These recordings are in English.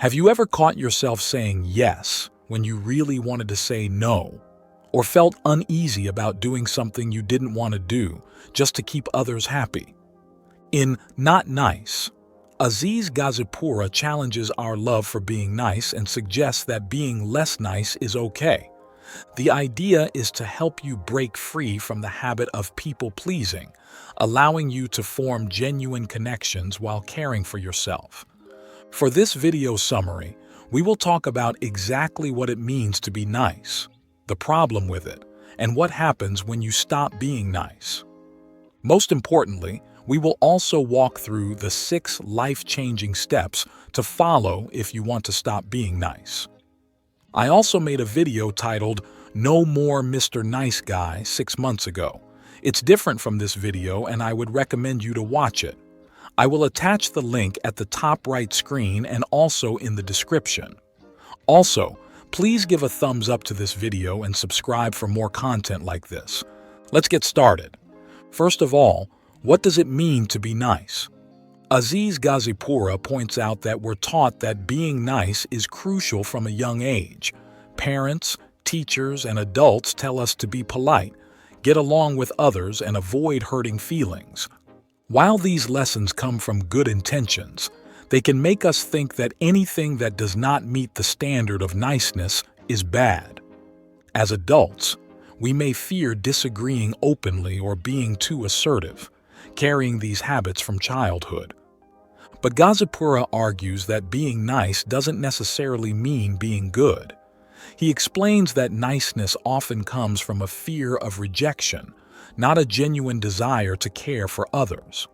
Have you ever caught yourself saying yes when you really wanted to say no, or felt uneasy about doing something you didn't want to do just to keep others happy? In Not Nice, Aziz Gazipura challenges our love for being nice and suggests that being less nice is okay. The idea is to help you break free from the habit of people-pleasing, allowing you to form genuine connections while caring for yourself. For this video summary, we will talk about exactly what it means to be nice, the problem with it, and what happens when you stop being nice. Most importantly, we will also walk through the 6 life-changing steps to follow if you want to stop being nice. I also made a video titled No More Mr. Nice Guy 6 months ago. It's different from this video and I would recommend you to watch it. I will attach the link at the top right screen and also in the description. Also, please give a thumbs up to this video and subscribe for more content like this. Let's get started. First of all, what does it mean to be nice? Aziz Gazipura points out that we're taught that being nice is crucial from a young age. Parents, teachers, and adults tell us to be polite, get along with others, and avoid hurting feelings. While these lessons come from good intentions, they can make us think that anything that does not meet the standard of niceness is bad. As adults, we may fear disagreeing openly or being too assertive, carrying these habits from childhood. But Gazipura argues that being nice doesn't necessarily mean being good. He explains that niceness often comes from a fear of rejection, not a genuine desire to care for others.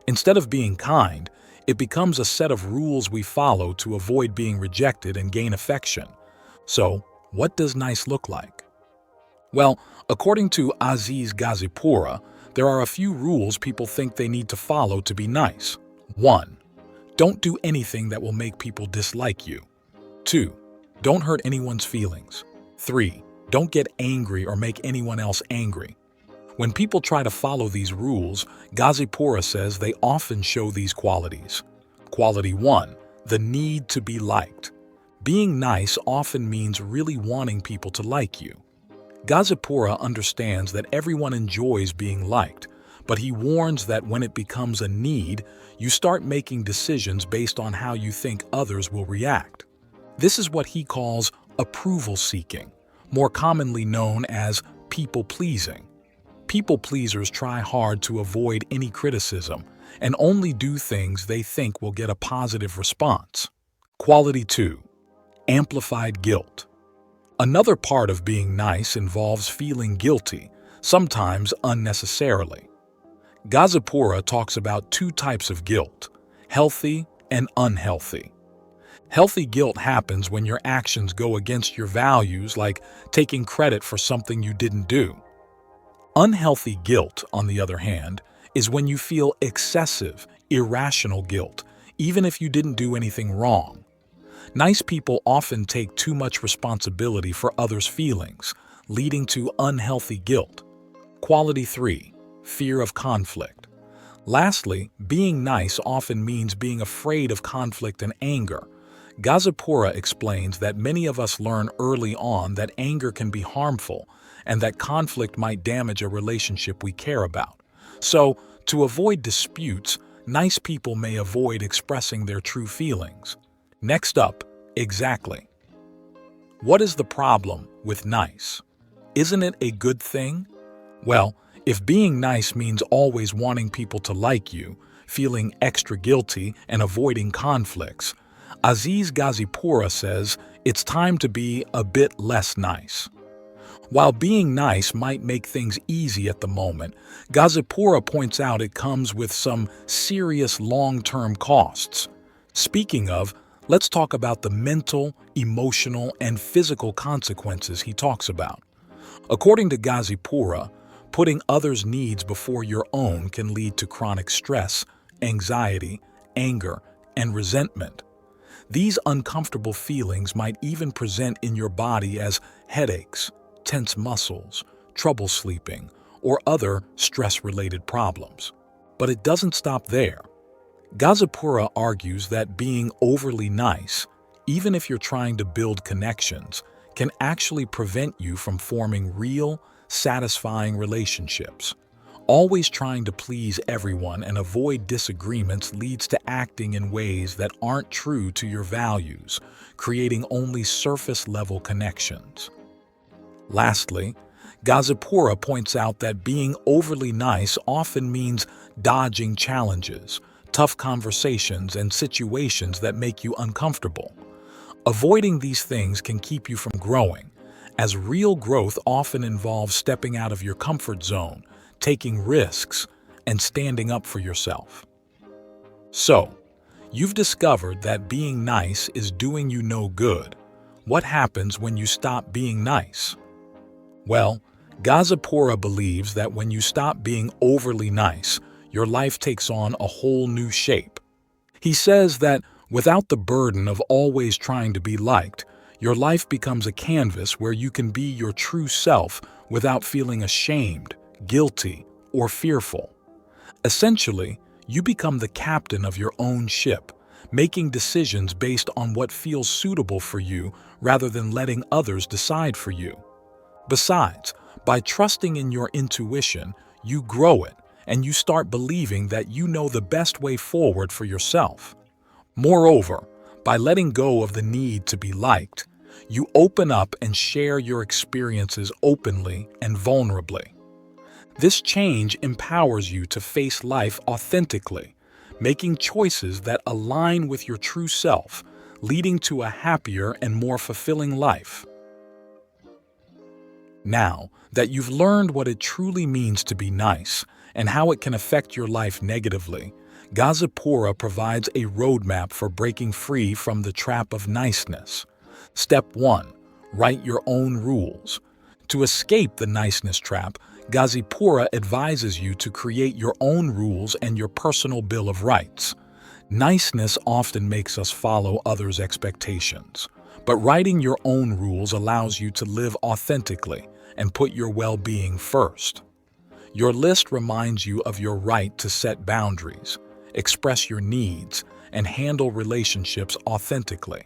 Instead of being kind, it becomes a set of rules we follow to avoid being rejected and gain affection. So, what does nice look like? Well, according to Aziz Gazipura, there are a few rules people think they need to follow to be nice. 1. Don't do anything that will make people dislike you. 2. Don't hurt anyone's feelings. 3. Don't get angry or make anyone else angry. When people try to follow these rules, Gazipura says they often show these qualities. Quality 1. The need to be liked. Being nice often means really wanting people to like you. Gazipura understands that everyone enjoys being liked, but he warns that when it becomes a need, you start making decisions based on how you think others will react. This is what he calls approval-seeking, more commonly known as people-pleasing. People-pleasers try hard to avoid any criticism and only do things they think will get a positive response. Quality 2. Amplified guilt. Another part of being nice involves feeling guilty, sometimes unnecessarily. Gazipura talks about 2 types of guilt, healthy and unhealthy. Healthy guilt happens when your actions go against your values, like taking credit for something you didn't do. Unhealthy guilt, on the other hand, is when you feel excessive, irrational guilt, even if you didn't do anything wrong. Nice people often take too much responsibility for others' feelings, leading to unhealthy guilt. Quality 3. Fear of conflict. Lastly, being nice often means being afraid of conflict and anger. Gazipura explains that many of us learn early on that anger can be harmful and that conflict might damage a relationship we care about. So, to avoid disputes, nice people may avoid expressing their true feelings. Next up, exactly. What is the problem with nice? Isn't it a good thing? Well, if being nice means always wanting people to like you, feeling extra guilty, and avoiding conflicts, Aziz Gazipura says it's time to be a bit less nice. While being nice might make things easy at the moment, Gazipura points out it comes with some serious long-term costs. Speaking of, let's talk about the mental, emotional, and physical consequences he talks about. According to Gazipura, putting others' needs before your own can lead to chronic stress, anxiety, anger, and resentment. These uncomfortable feelings might even present in your body as headaches, tense muscles, trouble sleeping, or other stress-related problems. But it doesn't stop there. Gazipura argues that being overly nice, even if you're trying to build connections, can actually prevent you from forming real, satisfying relationships. Always trying to please everyone and avoid disagreements leads to acting in ways that aren't true to your values, creating only surface-level connections. Lastly, Gazipura points out that being overly nice often means dodging challenges, tough conversations, and situations that make you uncomfortable. Avoiding these things can keep you from growing, as real growth often involves stepping out of your comfort zone, taking risks, and standing up for yourself. So, you've discovered that being nice is doing you no good. What happens when you stop being nice? Well, Gazipura believes that when you stop being overly nice, your life takes on a whole new shape. He says that without the burden of always trying to be liked, your life becomes a canvas where you can be your true self without feeling ashamed, guilty, or fearful. Essentially, you become the captain of your own ship, making decisions based on what feels suitable for you rather than letting others decide for you. Besides, by trusting in your intuition, you grow it, and you start believing that you know the best way forward for yourself. Moreover, by letting go of the need to be liked, you open up and share your experiences openly and vulnerably. This change empowers you to face life authentically, making choices that align with your true self, leading to a happier and more fulfilling life. Now that you've learned what it truly means to be nice and how it can affect your life negatively, Gazipura provides a roadmap for breaking free from the trap of niceness. Step 1. Write your own rules. To escape the niceness trap, Gazipura advises you to create your own rules and your personal bill of rights. Niceness often makes us follow others' expectations, but writing your own rules allows you to live authentically and put your well-being first. Your list reminds you of your right to set boundaries, express your needs, and handle relationships authentically.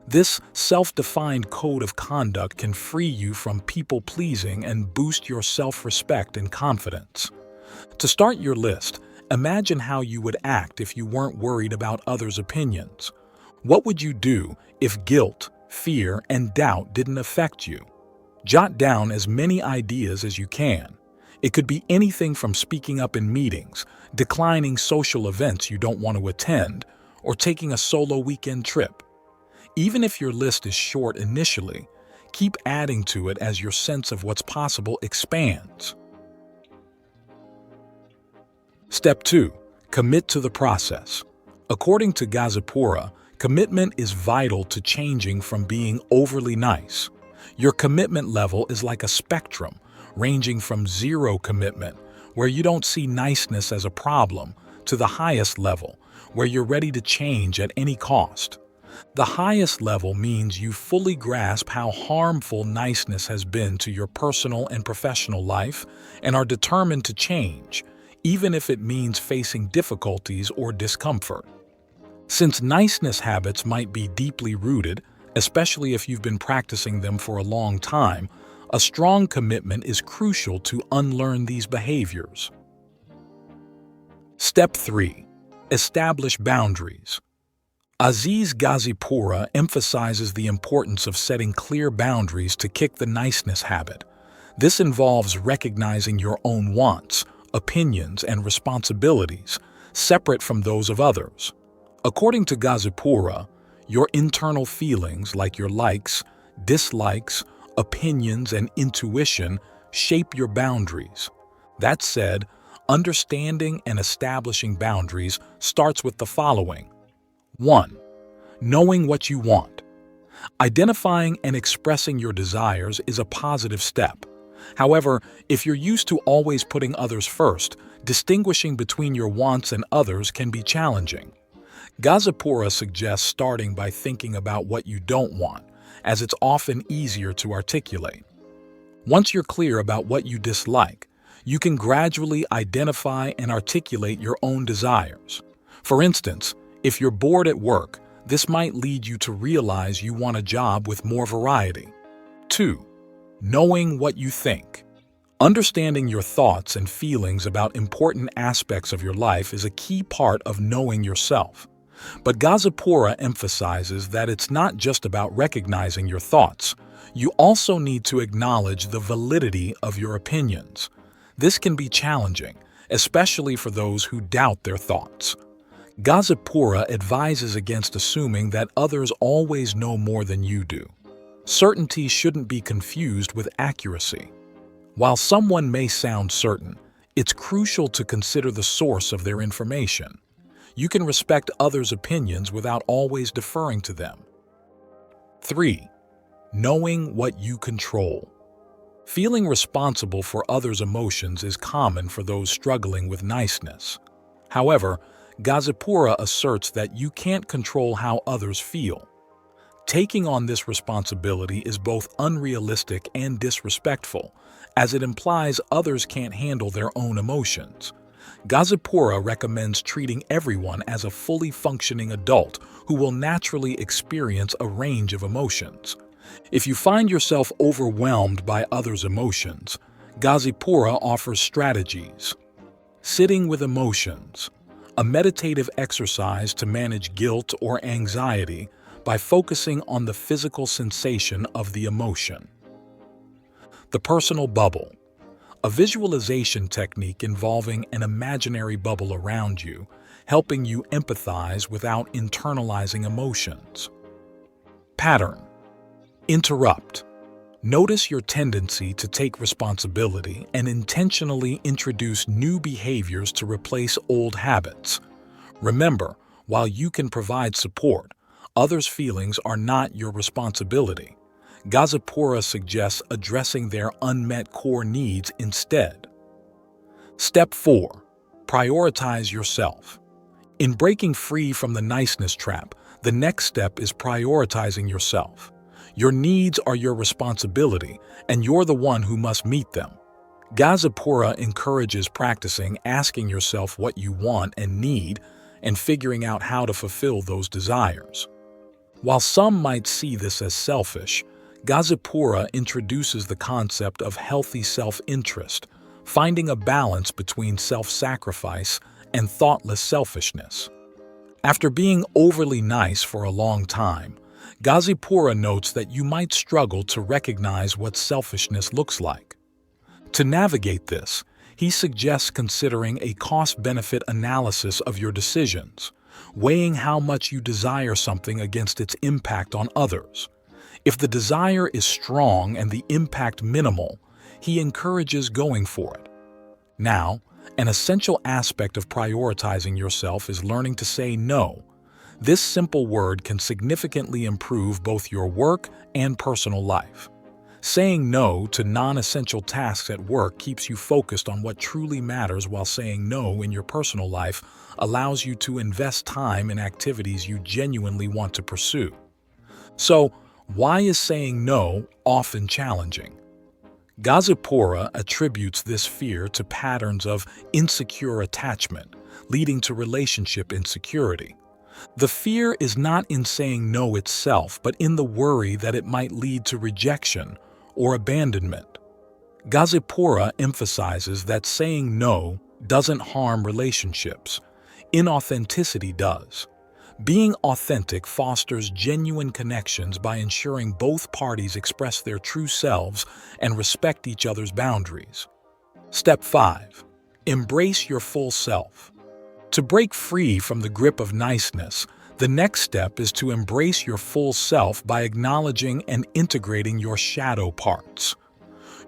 This self-defined code of conduct can free you from people-pleasing and boost your self-respect and confidence. To start your list, imagine how you would act if you weren't worried about others' opinions. What would you do if guilt, fear, and doubt didn't affect you? Jot down as many ideas as you can. It could be anything from speaking up in meetings, declining social events you don't want to attend, or taking a solo weekend trip. Even if your list is short initially, keep adding to it as your sense of what's possible expands. Step 2. Commit to the process. According to Gazipura, commitment is vital to changing from being overly nice. Your commitment level is like a spectrum, ranging from zero commitment, where you don't see niceness as a problem, to the highest level, where you're ready to change at any cost. The highest level means you fully grasp how harmful niceness has been to your personal and professional life and are determined to change, even if it means facing difficulties or discomfort. Since niceness habits might be deeply rooted, especially if you've been practicing them for a long time, a strong commitment is crucial to unlearn these behaviors. Step 3. Establish boundaries. Aziz Gazipura emphasizes the importance of setting clear boundaries to kick the niceness habit. This involves recognizing your own wants, opinions, and responsibilities, separate from those of others. According to Gazipura, your internal feelings like your likes, dislikes, opinions, and intuition shape your boundaries. That said, understanding and establishing boundaries starts with the following. 1. Knowing what you want. Identifying and expressing your desires is a positive step. However, if you're used to always putting others first, distinguishing between your wants and others can be challenging. Gazipura suggests starting by thinking about what you don't want, as it's often easier to articulate. Once you're clear about what you dislike, you can gradually identify and articulate your own desires. For instance, if you're bored at work, this might lead you to realize you want a job with more variety. 2. Knowing what you think. Understanding your thoughts and feelings about important aspects of your life is a key part of knowing yourself. But Gazipura emphasizes that it's not just about recognizing your thoughts. You also need to acknowledge the validity of your opinions. This can be challenging, especially for those who doubt their thoughts. Gazipura advises against assuming that others always know more than you do. Certainty shouldn't be confused with accuracy. While someone may sound certain, it's crucial to consider the source of their information. You can respect others' opinions without always deferring to them. 3. Knowing what you control. Feeling responsible for others' emotions is common for those struggling with niceness. However, Gazipura asserts that you can't control how others feel. Taking on this responsibility is both unrealistic and disrespectful, as it implies others can't handle their own emotions. Gazipura recommends treating everyone as a fully functioning adult who will naturally experience a range of emotions. If you find yourself overwhelmed by others' emotions, Gazipura offers strategies. Sitting with emotions, a meditative exercise to manage guilt or anxiety by focusing on the physical sensation of the emotion. The personal bubble, a visualization technique involving an imaginary bubble around you, helping you empathize without internalizing emotions. Pattern. Interrupt. Notice your tendency to take responsibility and intentionally introduce new behaviors to replace old habits. Remember, while you can provide support, others' feelings are not your responsibility. Gazipura suggests addressing their unmet core needs instead. Step 4. Prioritize yourself. In breaking free from the niceness trap, the next step is prioritizing yourself. Your needs are your responsibility, and you're the one who must meet them. Gazipura encourages practicing asking yourself what you want and need, and figuring out how to fulfill those desires. While some might see this as selfish, Gazipura introduces the concept of healthy self-interest, finding a balance between self-sacrifice and thoughtless selfishness. After being overly nice for a long time, Gazipura notes that you might struggle to recognize what selfishness looks like. To navigate this, he suggests considering a cost-benefit analysis of your decisions, weighing how much you desire something against its impact on others. If the desire is strong and the impact minimal, he encourages going for it. Now, an essential aspect of prioritizing yourself is learning to say no. This simple word can significantly improve both your work and personal life. Saying no to non-essential tasks at work keeps you focused on what truly matters, while saying no in your personal life allows you to invest time in activities you genuinely want to pursue. So, why is saying no often challenging? Gazipura attributes this fear to patterns of insecure attachment, leading to relationship insecurity. The fear is not in saying no itself, but in the worry that it might lead to rejection or abandonment. Gazipura emphasizes that saying no doesn't harm relationships. Inauthenticity does. Being authentic fosters genuine connections by ensuring both parties express their true selves and respect each other's boundaries. Step 5. Embrace your full self. To break free from the grip of niceness, the next step is to embrace your full self by acknowledging and integrating your shadow parts.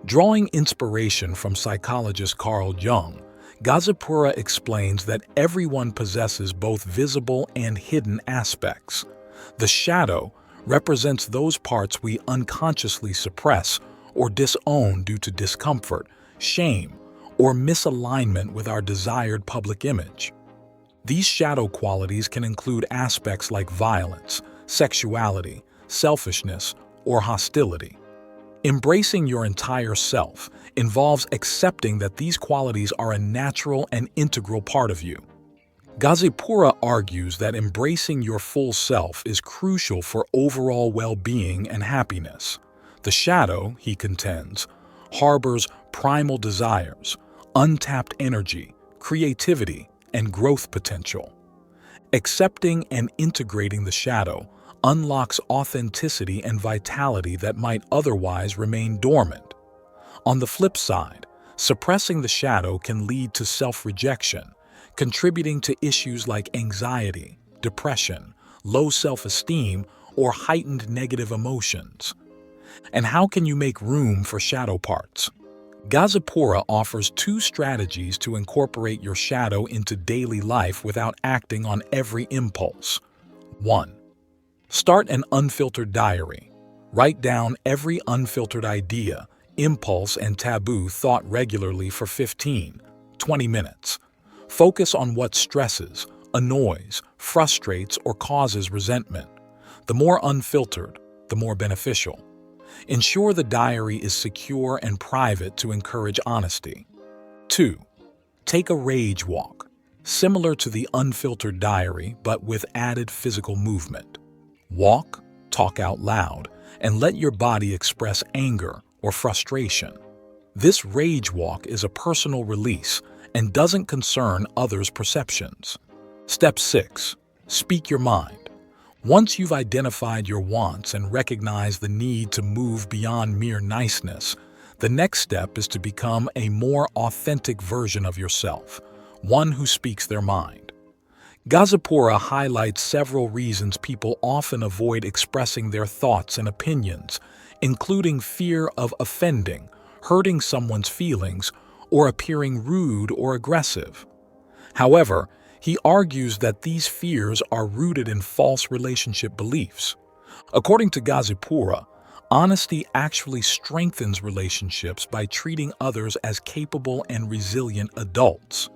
Drawing inspiration from psychologist Carl Jung, Gazipura explains that everyone possesses both visible and hidden aspects. The shadow represents those parts we unconsciously suppress or disown due to discomfort, shame, or misalignment with our desired public image. These shadow qualities can include aspects like violence, sexuality, selfishness, or hostility. Embracing your entire self involves accepting that these qualities are a natural and integral part of you. Gazipura argues that embracing your full self is crucial for overall well-being and happiness. The shadow, he contends, harbors primal desires, untapped energy, creativity, and growth potential. Accepting and integrating the shadow unlocks authenticity and vitality that might otherwise remain dormant. On the flip side, suppressing the shadow can lead to self-rejection, contributing to issues like anxiety, depression, low self-esteem, or heightened negative emotions. And how can you make room for shadow parts? Gazipura offers 2 strategies to incorporate your shadow into daily life without acting on every impulse. 1. Start an unfiltered diary. Write down every unfiltered idea, impulse, and taboo thought regularly for 15, 20 minutes. Focus on what stresses, annoys, frustrates, or causes resentment. The more unfiltered, the more beneficial. Ensure the diary is secure and private to encourage honesty. 2. Take a rage walk, similar to the unfiltered diary but with added physical movement. Walk, talk out loud, and let your body express anger or frustration. This rage walk is a personal release and doesn't concern others' perceptions. Step 6. Speak your mind. Once you've identified your wants and recognized the need to move beyond mere niceness, the next step is to become a more authentic version of yourself, one who speaks their mind. Gazipura highlights several reasons people often avoid expressing their thoughts and opinions, including fear of offending, hurting someone's feelings, or appearing rude or aggressive. However, he argues that these fears are rooted in false relationship beliefs. According to Gazipura, honesty actually strengthens relationships by treating others as capable and resilient adults.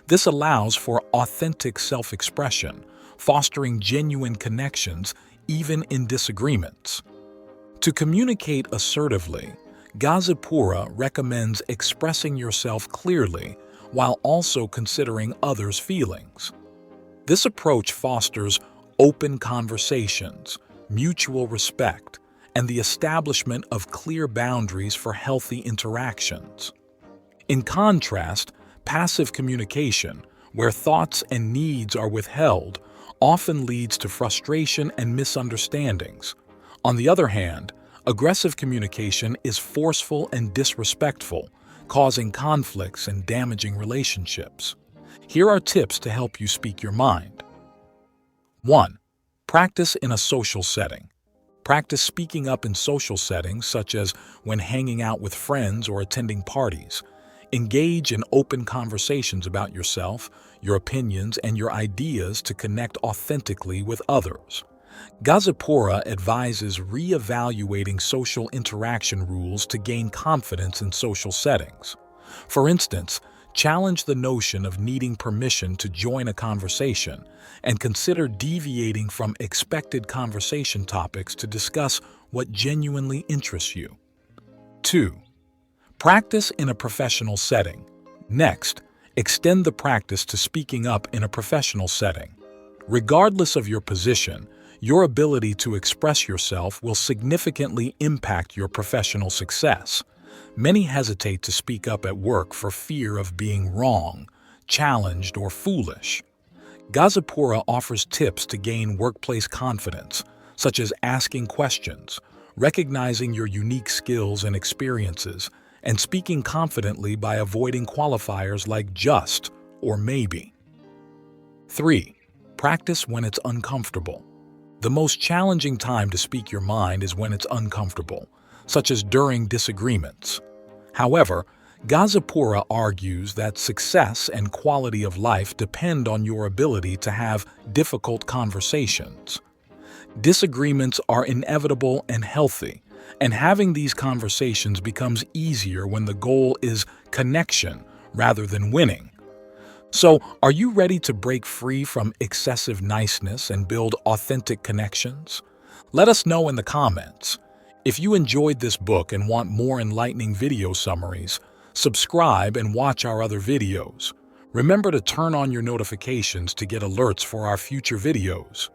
This allows for authentic self-expression, fostering genuine connections even in disagreements. To communicate assertively, Gazipura recommends expressing yourself clearly while also considering others' feelings. This approach fosters open conversations, mutual respect, and the establishment of clear boundaries for healthy interactions. In contrast, passive communication, where thoughts and needs are withheld, often leads to frustration and misunderstandings. On the other hand, aggressive communication is forceful and disrespectful, causing conflicts and damaging relationships. Here are tips to help you speak your mind. 1. Practice in a social setting. Practice speaking up in social settings, such as when hanging out with friends or attending parties. Engage in open conversations about yourself, your opinions, and your ideas to connect authentically with others. Gazipura advises re-evaluating social interaction rules to gain confidence in social settings. For instance, challenge the notion of needing permission to join a conversation and consider deviating from expected conversation topics to discuss what genuinely interests you. 2. Practice in a professional setting. Next, extend the practice to speaking up in a professional setting. Regardless of your position, your ability to express yourself will significantly impact your professional success. Many hesitate to speak up at work for fear of being wrong, challenged, or foolish. Gazipura offers tips to gain workplace confidence, such as asking questions, recognizing your unique skills and experiences, and speaking confidently by avoiding qualifiers like just or maybe. 3. Practice when it's uncomfortable. The most challenging time to speak your mind is when it's uncomfortable, such as during disagreements. However, Gazipura argues that success and quality of life depend on your ability to have difficult conversations. Disagreements are inevitable and healthy, and having these conversations becomes easier when the goal is connection rather than winning. So, are you ready to break free from excessive niceness and build authentic connections? Let us know in the comments. If you enjoyed this book and want more enlightening video summaries, subscribe and watch our other videos. Remember to turn on your notifications to get alerts for our future videos.